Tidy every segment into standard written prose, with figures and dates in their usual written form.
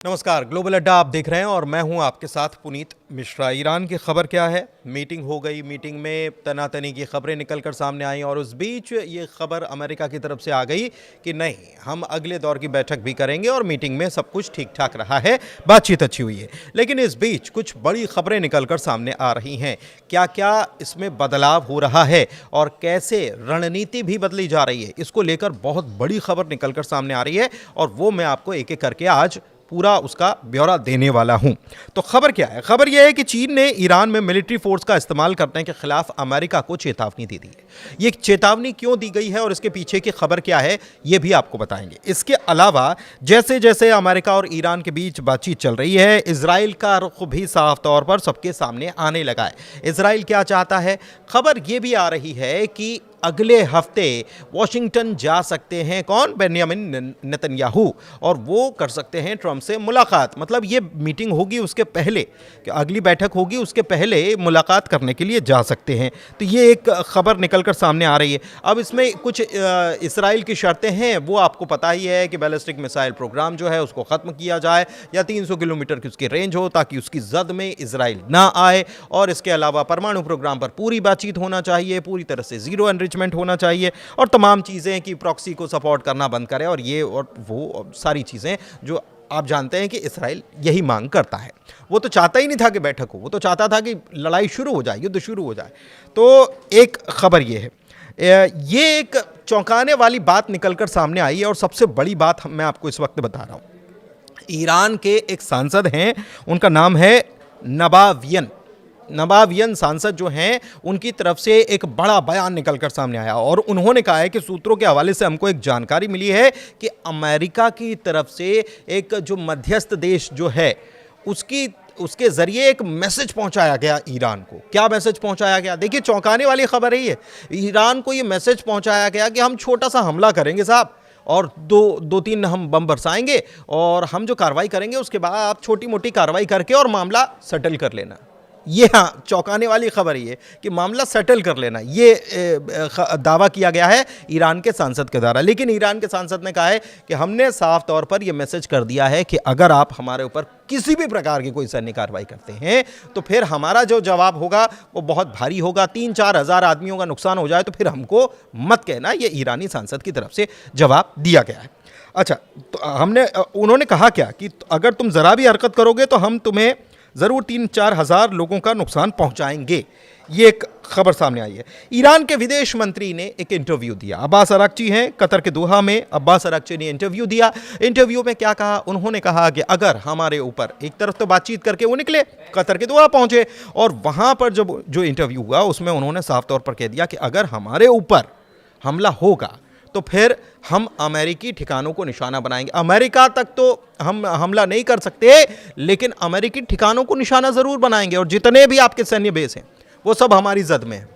नमस्कार, ग्लोबल अड्डा आप देख रहे हैं और मैं हूं आपके साथ पुनीत मिश्रा। ईरान की खबर क्या है? मीटिंग हो गई, मीटिंग में तनातनी की खबरें निकलकर सामने आई और उस बीच ये खबर अमेरिका की तरफ से आ गई कि नहीं, हम अगले दौर की बैठक भी करेंगे और मीटिंग में सब कुछ ठीक ठाक रहा है, बातचीत अच्छी हुई है। लेकिन इस बीच कुछ बड़ी खबरें निकलकर सामने आ रही हैं। क्या क्या इसमें बदलाव हो रहा है और कैसे रणनीति भी बदली जा रही है, इसको लेकर बहुत बड़ी खबर निकलकर सामने आ रही है और वो मैं आपको एक एक करके आज पूरा उसका ब्यौरा देने वाला हूं। तो खबर क्या है? खबर यह है कि चीन ने ईरान में मिलिट्री फोर्स का इस्तेमाल करने के खिलाफ अमेरिका को चेतावनी दे दी है। ये चेतावनी क्यों दी गई है और इसके पीछे की खबर क्या है, ये भी आपको बताएंगे। इसके अलावा जैसे जैसे अमेरिका और ईरान के बीच बातचीत चल रही है, इजराइल का रुख भी साफ तौर पर सबके सामने आने लगा है। इजराइल क्या चाहता है? खबर यह भी आ रही है कि अगले हफ्ते वॉशिंगटन जा सकते हैं कौन? बेंजामिन नेतन्याहू, और वो कर सकते हैं ट्रंप से मुलाकात। मतलब ये मीटिंग होगी उसके पहले, कि अगली बैठक होगी उसके पहले मुलाकात करने के लिए जा सकते हैं। तो ये एक खबर निकलकर सामने आ रही है। अब इसमें कुछ इसराइल की शर्तें हैं, वो आपको पता ही है कि बैलिस्टिक मिसाइल प्रोग्राम जो है उसको ख़त्म किया जाए या 300 किलोमीटर की उसकी रेंज हो ताकि उसकी जद में इसराइल ना आए, और इसके अलावा परमाणु प्रोग्राम पर पूरी बातचीत होना चाहिए, पूरी तरह से जीरो एनरिचमेंट होना चाहिए और तमाम चीज़ें कि प्रॉक्सी को सपोर्ट करना बंद करे और ये और वो और सारी चीज़ें जो आप जानते हैं कि इसराइल यही मांग करता है। वो तो चाहता ही नहीं था कि बैठक हो, वो तो चाहता था कि लड़ाई शुरू हो जाए, युद्ध शुरू हो जाए। तो एक खबर ये है, ये एक चौंकाने वाली बात निकलकर सामने आई है और सबसे बड़ी बात मैं आपको इस वक्त बता रहा हूँ। ईरान के एक सांसद हैं, उनका नाम है नबावियन सांसद जो हैं, उनकी तरफ से एक बड़ा बयान निकलकर सामने आया और उन्होंने कहा है कि सूत्रों के हवाले से हमको एक जानकारी मिली है कि अमेरिका की तरफ से एक जो मध्यस्थ देश जो है उसके जरिए एक मैसेज पहुंचाया गया ईरान को। क्या मैसेज पहुंचाया गया? देखिए, चौंकाने वाली खबर है ये। ईरान को ये मैसेज पहुंचाया गया कि हम छोटा सा हमला करेंगे साहब, और दो तीन हम बम बरसाएंगे और हम जो कार्रवाई करेंगे उसके बाद आप छोटी मोटी कार्रवाई करके और मामला सेटल कर लेना। ये हाँ, चौंकाने वाली खबर ये कि मामला सेटल कर लेना, ये दावा किया गया है ईरान के सांसद के द्वारा। लेकिन ईरान के सांसद ने कहा है कि हमने साफ तौर पर यह मैसेज कर दिया है कि अगर आप हमारे ऊपर किसी भी प्रकार की कोई सैन्य कार्रवाई करते हैं तो फिर हमारा जो जवाब होगा वो बहुत भारी होगा। 3-4 हज़ार आदमियों का नुकसान हो जाए तो फिर हमको मत कहना। ये ईरानी सांसद की तरफ से जवाब दिया गया है। अच्छा, तो उन्होंने कहा क्या कि अगर तुम ज़रा भी हरकत करोगे तो हम तुम्हें ज़रूर 3-4 हज़ार लोगों का नुकसान पहुंचाएंगे। ये एक खबर सामने आई है। ईरान के विदेश मंत्री ने एक इंटरव्यू दिया। अब्बास अराक्ची हैं कतर के दोहा में। अब्बास अराक्ची ने इंटरव्यू दिया। इंटरव्यू में क्या कहा? उन्होंने कहा कि अगर हमारे ऊपर, एक तरफ तो बातचीत करके वो निकले, कतर के दोहा पहुंचे और वहां पर जब जो इंटरव्यू हुआ उसमें उन्होंने साफ तौर पर कह दिया कि अगर हमारे ऊपर हमला होगा तो फिर हम अमेरिकी ठिकानों को निशाना बनाएंगे। अमेरिका तक तो हम हमला नहीं कर सकते, लेकिन अमेरिकी ठिकानों को निशाना ज़रूर बनाएंगे और जितने भी आपके सैन्य बेस हैं वो सब हमारी जद में हैं।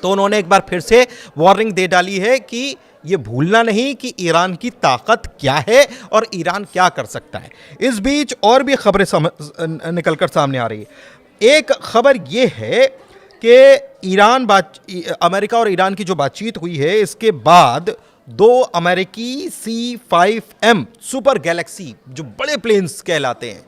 तो उन्होंने एक बार फिर से वार्निंग दे डाली है कि ये भूलना नहीं कि ईरान की ताकत क्या है और ईरान क्या कर सकता है। इस बीच और भी खबरें निकलकर सामने आ रही है। एक खबर ये है कि अमेरिका और ईरान की जो बातचीत हुई है, इसके बाद 2 अमेरिकी C-5M सुपर गैलेक्सी जो बड़े प्लेन्स कहलाते हैं,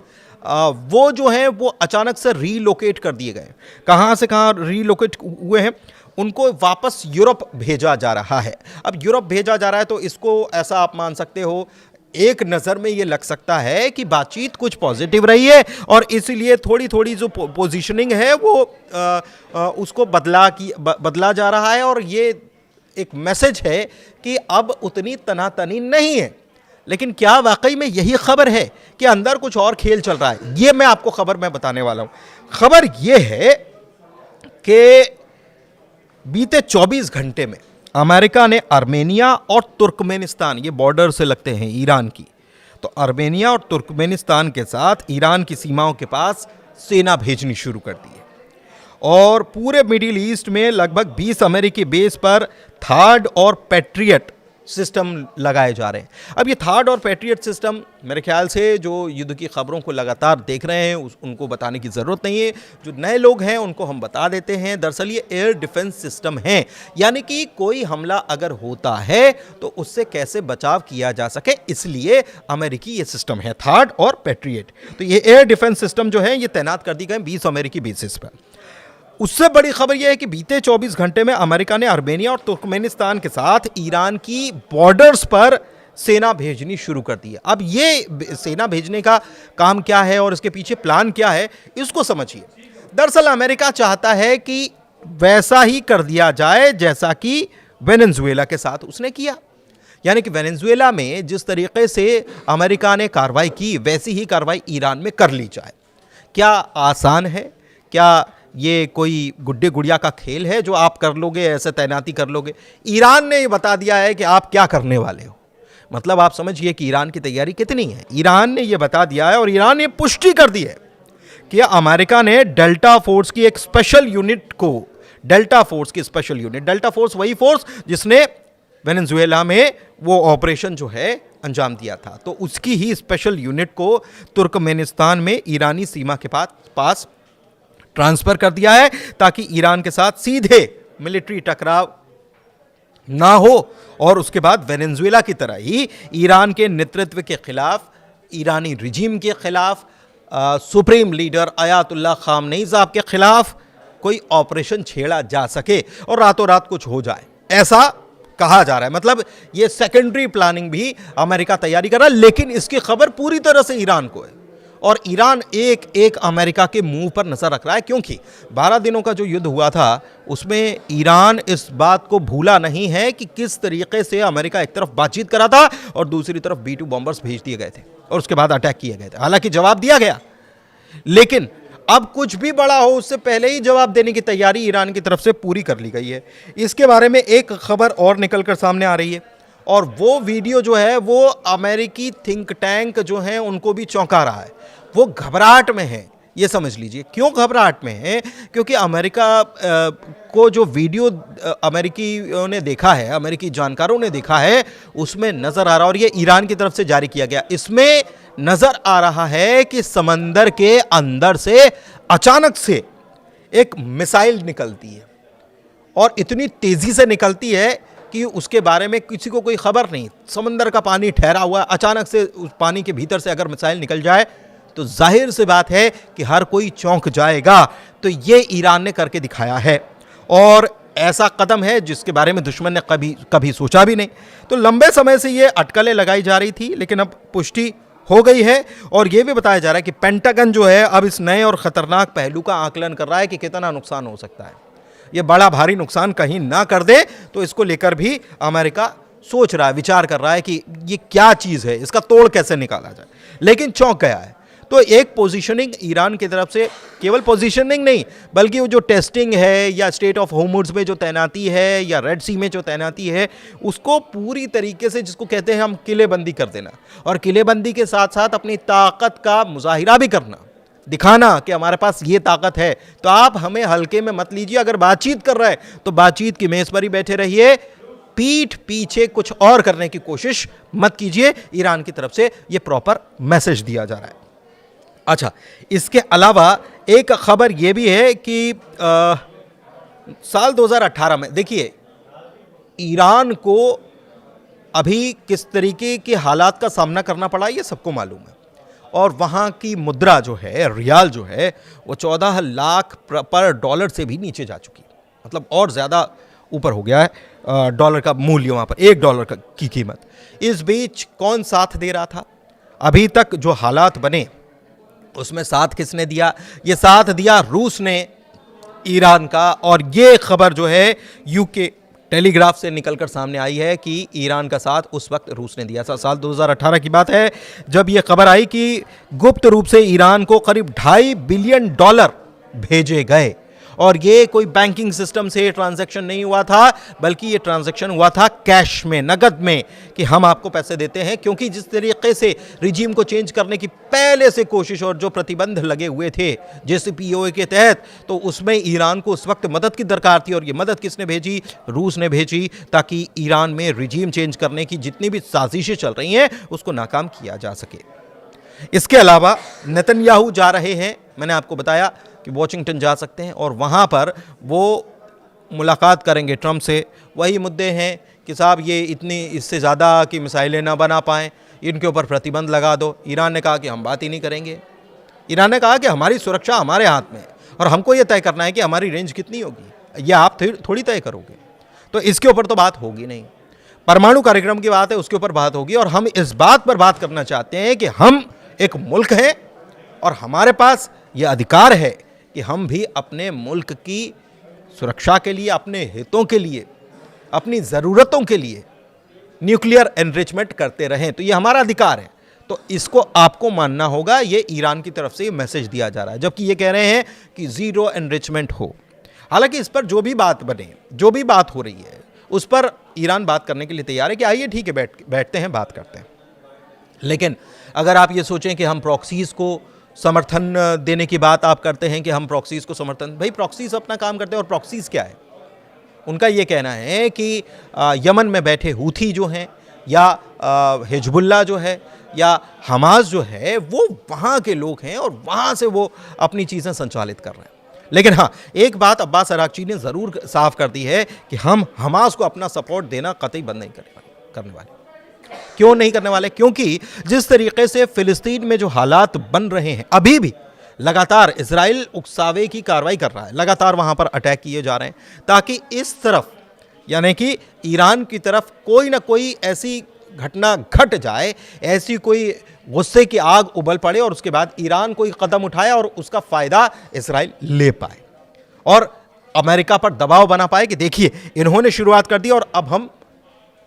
वो जो हैं वो अचानक से रीलोकेट कर दिए गए। कहाँ से कहाँ रीलोकेट हुए हैं? उनको वापस यूरोप भेजा जा रहा है। अब यूरोप भेजा जा रहा है तो इसको ऐसा आप मान सकते हो, एक नज़र में ये लग सकता है कि बातचीत कुछ पॉजिटिव रही है और इसलिए थोड़ी थोड़ी जो पोजीशनिंग है वो उसको बदला जा रहा है और ये एक मैसेज है कि अब उतनी तनातनी नहीं है। लेकिन क्या वाकई में यही खबर है कि अंदर कुछ और खेल चल रहा है? ये मैं आपको खबर में बताने वाला हूँ। खबर ये है कि बीते 24 घंटे में अमेरिका ने आर्मेनिया और तुर्कमेनिस्तान, ये बॉर्डर से लगते हैं ईरान की, तो आर्मेनिया और तुर्कमेनिस्तान के साथ ईरान की सीमाओं के पास सेना भेजनी शुरू कर दी है और पूरे मिडिल ईस्ट में लगभग 20 अमेरिकी बेस पर थर्ड और पैट्रियट सिस्टम लगाए जा रहे हैं। अब ये थार्ड और पैट्रियट सिस्टम मेरे ख्याल से जो युद्ध की खबरों को लगातार देख रहे हैं उनको बताने की ज़रूरत नहीं है। जो नए लोग हैं उनको हम बता देते हैं, दरअसल ये एयर डिफेंस सिस्टम है, यानी कि कोई हमला अगर होता है तो उससे कैसे बचाव किया जा सके, इसलिए अमेरिकी ये सिस्टम है थार्ड और पैट्रियट। तो ये एयर डिफेंस सिस्टम जो है ये तैनात कर दी गए 20 अमेरिकी बेसिस पर। उससे बड़ी खबर यह है कि बीते 24 घंटे में अमेरिका ने आर्मेनिया और तुर्कमेनिस्तान के साथ ईरान की बॉर्डर्स पर सेना भेजनी शुरू कर दी है। अब ये सेना भेजने का काम क्या है और इसके पीछे प्लान क्या है, इसको समझिए। दरअसल अमेरिका चाहता है कि वैसा ही कर दिया जाए जैसा कि वेनेजुएला के साथ उसने किया, यानी कि वेनेजुएला में जिस तरीके से अमेरिका ने कार्रवाई की वैसी ही कार्रवाई ईरान में कर ली जाए। क्या आसान है? क्या ये कोई गुड्डे गुड़िया का खेल है जो आप कर लोगे, ऐसे तैनाती कर लोगे? ईरान ने ये बता दिया है कि आप क्या करने वाले हो। मतलब आप समझिए कि ईरान की तैयारी कितनी है। ईरान ने ये बता दिया है और ईरान ने पुष्टि कर दी है कि अमेरिका ने डेल्टा फोर्स की एक स्पेशल यूनिट को, डेल्टा फोर्स की स्पेशल यूनिट, डेल्टा फोर्स वही फोर्स जिसने वेनेजुएला में वो ऑपरेशन जो है अंजाम दिया था, तो उसकी ही स्पेशल यूनिट को तुर्कमेनिस्तान में ईरानी सीमा के पास ट्रांसफर कर दिया है ताकि ईरान के साथ सीधे मिलिट्री टकराव ना हो और उसके बाद वेनेजुएला की तरह ही ईरान के नेतृत्व के खिलाफ, ईरानी रिजीम के खिलाफ, सुप्रीम लीडर आयतुल्लाह खामनेई साहब के खिलाफ कोई ऑपरेशन छेड़ा जा सके और रातों रात कुछ हो जाए, ऐसा कहा जा रहा है। मतलब ये सेकेंडरी प्लानिंग भी अमेरिका तैयारी कर रहा है, लेकिन इसकी खबर पूरी तरह से ईरान को है और ईरान एक एक अमेरिका के मुंह पर नजर रख रहा है, क्योंकि 12 दिनों का जो युद्ध हुआ था उसमें ईरान इस बात को भूला नहीं है कि किस तरीके से अमेरिका एक तरफ बातचीत करा था और दूसरी तरफ B-2 बॉम्बर्स भेज दिए गए थे और उसके बाद अटैक किए गए थे। हालांकि जवाब दिया गया, लेकिन अब कुछ भी बड़ा हो उससे पहले ही जवाब देने की तैयारी ईरान की तरफ से पूरी कर ली गई है। इसके बारे में एक खबर और निकलकर सामने आ रही है और वो वीडियो जो है वो अमेरिकी थिंक टैंक जो है उनको भी चौंका रहा है। वो घबराहट में है, ये समझ लीजिए। क्यों घबराहट में है? क्योंकि अमेरिका को जो वीडियो अमेरिकियों ने देखा है, अमेरिकी जानकारों ने देखा है, उसमें नजर आ रहा, और ये ईरान की तरफ से जारी किया गया, इसमें नजर आ रहा है कि समंदर के अंदर से अचानक से एक मिसाइल निकलती है और इतनी तेजी से निकलती है कि उसके बारे में किसी को कोई खबर नहीं। समंदर का पानी ठहरा हुआ, अचानक से उस पानी के भीतर से अगर मिसाइल निकल जाए तो जाहिर सी बात है कि हर कोई चौंक जाएगा। तो ये ईरान ने करके दिखाया है और ऐसा कदम है जिसके बारे में दुश्मन ने कभी सोचा भी नहीं। तो लंबे समय से ये अटकलें लगाई जा रही थी, लेकिन अब पुष्टि हो गई है और यह भी बताया जा रहा है कि पेंटागन जो है अब इस नए और खतरनाक पहलू का आकलन कर रहा है कि कितना नुकसान हो सकता है। ये बड़ा भारी नुकसान कहीं ना कर दे, तो इसको लेकर भी अमेरिका सोच रहा है, विचार कर रहा है कि ये क्या चीज़ है, इसका तोड़ कैसे निकाला जाए। लेकिन चौंक गया है। तो एक पोजीशनिंग ईरान की तरफ से, केवल पोजीशनिंग नहीं बल्कि वो जो टेस्टिंग है या स्टेट ऑफ होर्मुज़ में जो तैनाती है या रेड सी में जो तैनाती है, उसको पूरी तरीके से, जिसको कहते हैं हम, किलेबंदी कर देना, और किलेबंदी के साथ साथ अपनी ताकत का मुजाहिरा भी करना, दिखाना कि हमारे पास ये ताकत है। तो आप हमें हल्के में मत लीजिए। अगर बातचीत कर रहे हैं तो बातचीत की मेज़ पर ही बैठे रहिए, पीठ पीछे कुछ और करने की कोशिश मत कीजिए। ईरान की तरफ से ये प्रॉपर मैसेज दिया जा रहा है। अच्छा, इसके अलावा एक खबर यह भी है कि साल 2018 में, देखिए ईरान को अभी किस तरीके के हालात का सामना करना पड़ा ये सबको मालूम है, और वहाँ की मुद्रा जो है, रियाल जो है, वो 14 लाख पर डॉलर से भी नीचे जा चुकी है। मतलब और ज़्यादा ऊपर हो गया है डॉलर का मूल्य, वहाँ पर $1 की कीमत। इस बीच कौन साथ दे रहा था? अभी तक जो हालात बने उसमें साथ किसने दिया? ये साथ दिया रूस ने ईरान का। और ये खबर जो है यूके टेलीग्राफ से निकलकर सामने आई है कि ईरान का साथ उस वक्त रूस ने दिया। साल 2018 की बात है जब ये खबर आई कि गुप्त रूप से ईरान को करीब $2.5 बिलियन भेजे गए और ये कोई बैंकिंग सिस्टम से ट्रांजैक्शन नहीं हुआ था, बल्कि ये ट्रांजैक्शन हुआ था कैश में, नगद में, कि हम आपको पैसे देते हैं। क्योंकि जिस तरीके से रिजीम को चेंज करने की पहले से कोशिश और जो प्रतिबंध लगे हुए थे JCPOA के तहत, तो उसमें ईरान को उस वक्त मदद की दरकार थी। और ये मदद किसने भेजी? रूस ने भेजी, ताकि ईरान में रिजीम चेंज करने की जितनी भी साजिशें चल रही हैं उसको नाकाम किया जा सके। इसके अलावा नेतन्याहू जा रहे हैं, मैंने आपको बताया कि वॉशिंगटन जा सकते हैं और वहाँ पर वो मुलाकात करेंगे ट्रंप से। वही मुद्दे हैं कि साहब ये इतनी, इससे ज़्यादा कि मिसाइलें ना बना पाएँ, इनके ऊपर प्रतिबंध लगा दो। ईरान ने कहा कि हम बात ही नहीं करेंगे। ईरान ने कहा कि हमारी सुरक्षा हमारे हाथ में है और हमको ये तय करना है कि हमारी रेंज कितनी होगी, ये आप थोड़ी तय करोगे। तो इसके ऊपर तो बात होगी नहीं। परमाणु कार्यक्रम की बात है, उसके ऊपर बात होगी। और हम इस बात पर बात करना चाहते हैं कि हम एक मुल्क हैं और हमारे पास ये अधिकार है कि हम भी अपने मुल्क की सुरक्षा के लिए, अपने हितों के लिए, अपनी ज़रूरतों के लिए न्यूक्लियर एनरिचमेंट करते रहें। तो ये हमारा अधिकार है, तो इसको आपको मानना होगा। ये ईरान की तरफ से ये मैसेज दिया जा रहा है, जबकि ये कह रहे हैं कि ज़ीरो एनरिचमेंट हो। हालांकि इस पर जो भी बात बने, जो भी बात हो रही है, उस पर ईरान बात करने के लिए तैयार है कि आइए ठीक है, बैठते हैं, बात करते हैं। लेकिन अगर आप ये सोचें कि हम प्रॉक्सीज़ को समर्थन देने की बात आप करते हैं कि हम प्रॉक्सीज़ को समर्थन, भाई प्रॉक्सीज़ अपना काम करते हैं। और प्रॉक्सीज़ क्या है? उनका ये कहना है कि यमन में बैठे हूथी जो हैं, या हिजबुल्ला जो है, या हमास जो है, वो वहाँ के लोग हैं और वहाँ से वो अपनी चीज़ें संचालित कर रहे हैं। लेकिन हाँ, एक बात अब्बास अरागची ने ज़रूर साफ कर दी है कि हम हमास को अपना सपोर्ट देना कतई बंद नहीं करने वाले। क्यों नहीं करने वाले? क्योंकि जिस तरीके से फिलिस्तीन में जो हालात बन रहे हैं, अभी भी लगातार इजराइल उकसावे की कार्रवाई कर रहा है, लगातार वहाँ पर अटैक किए जा रहे हैं, ताकि इस तरफ यानी कि ईरान की तरफ कोई ना कोई ऐसी घटना घट जाए, ऐसी कोई गुस्से की आग उबल पड़े और उसके बाद ईरान कोई कदम उठाए और उसका फ़ायदा इजराइल ले पाए और अमेरिका पर दबाव बना पाए कि देखिए इन्होंने शुरुआत कर दी और अब हम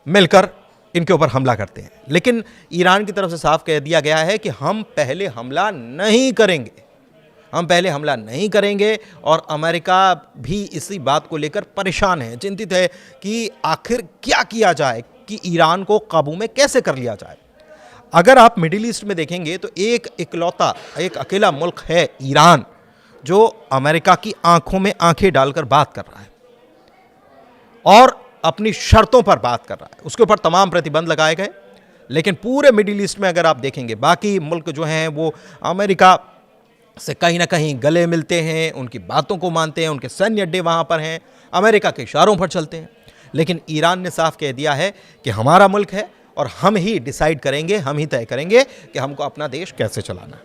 मिलकर इनके ऊपर हमला करते हैं। लेकिन ईरान की तरफ से साफ कह दिया गया है कि हम पहले हमला नहीं करेंगे, हम पहले हमला नहीं करेंगे। और अमेरिका भी इसी बात को लेकर परेशान है, चिंतित है कि आखिर क्या किया जाए, कि ईरान को काबू में कैसे कर लिया जाए। अगर आप मिडिल ईस्ट में देखेंगे तो एक अकेला मुल्क है ईरान, जो अमेरिका की आंखों में आंखें डालकर बात कर रहा है और अपनी शर्तों पर बात कर रहा है। उसके ऊपर तमाम प्रतिबंध लगाए गए। लेकिन पूरे मिडिल ईस्ट में अगर आप देखेंगे, बाकी मुल्क जो हैं वो अमेरिका से कहीं ना कहीं गले मिलते हैं, उनकी बातों को मानते हैं, उनके सैन्य अड्डे वहाँ पर हैं, अमेरिका के इशारों पर चलते हैं। लेकिन ईरान ने साफ कह दिया है कि हमारा मुल्क है और हम ही डिसाइड करेंगे, हम ही तय करेंगे कि हमको अपना देश कैसे चलाना।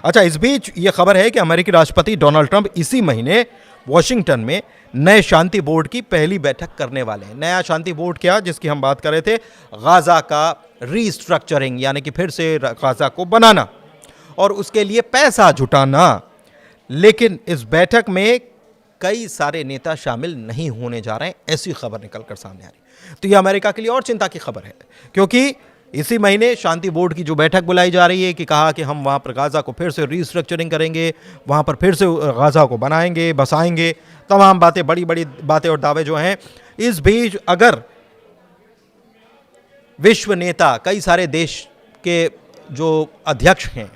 अच्छा, इस बीच ये खबर है कि अमेरिकी राष्ट्रपति डोनाल्ड ट्रंप इसी महीने वॉशिंगटन में नए शांति बोर्ड की पहली बैठक करने वाले हैं। नया शांति बोर्ड क्या, जिसकी हम बात कर रहे थे, गाज़ा का रीस्ट्रक्चरिंग, यानी कि फिर से गाज़ा को बनाना और उसके लिए पैसा जुटाना। लेकिन इस बैठक में कई सारे नेता शामिल नहीं होने जा रहे हैं, ऐसी खबर निकलकर सामने आ रही। तो ये अमेरिका के लिए और चिंता की खबर है, क्योंकि इसी महीने शांति बोर्ड की जो बैठक बुलाई जा रही है कि कहा कि हम वहाँ पर गाज़ा को फिर से रीस्ट्रक्चरिंग करेंगे, वहाँ पर फिर से गाज़ा को बनाएंगे, बसाएंगे, तमाम बातें, बड़ी बड़ी बातें और दावे जो हैं। इस बीच अगर विश्व नेता, कई सारे देश के जो अध्यक्ष हैं,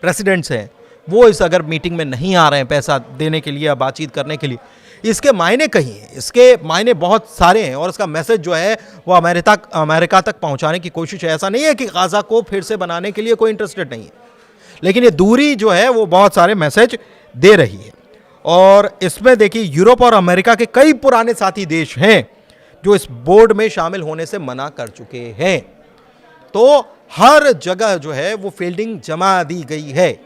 प्रेसिडेंट्स हैं, वो इस अगर मीटिंग में नहीं आ रहे हैं पैसा देने के लिए या बातचीत करने के लिए, इसके मायने कहीं हैं, इसके मायने बहुत सारे हैं और इसका मैसेज जो है वो अमेरिका तक पहुंचाने की कोशिश है। ऐसा नहीं है कि गाज़ा को फिर से बनाने के लिए कोई इंटरेस्टेड नहीं है, लेकिन ये दूरी जो है वो बहुत सारे मैसेज दे रही है। और इसमें देखिए, यूरोप और अमेरिका के कई पुराने साथी देश हैं जो इस बोर्ड में शामिल होने से मना कर चुके हैं। तो हर जगह जो है वो फील्डिंग जमा दी गई है।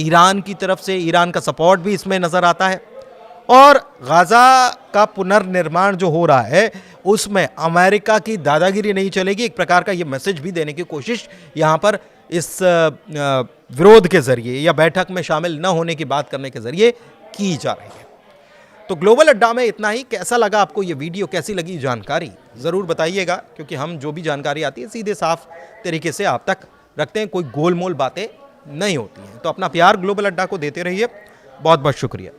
ईरान की तरफ से ईरान का सपोर्ट भी इसमें नज़र आता है और गाज़ा का पुनर्निर्माण जो हो रहा है उसमें अमेरिका की दादागिरी नहीं चलेगी। एक प्रकार का ये मैसेज भी देने की कोशिश यहाँ पर इस विरोध के ज़रिए या बैठक में शामिल न होने की बात करने के ज़रिए की जा रही है। तो ग्लोबल अड्डा में इतना ही। कैसा लगा आपको ये वीडियो, कैसी लगी जानकारी, ज़रूर बताइएगा, क्योंकि हम जो भी जानकारी आती है सीधे साफ तरीके से आप तक रखते हैं, कोई गोलमोल बातें नहीं होती हैं। तो अपना प्यार ग्लोबल अड्डा को देते रहिए। बहुत बहुत शुक्रिया।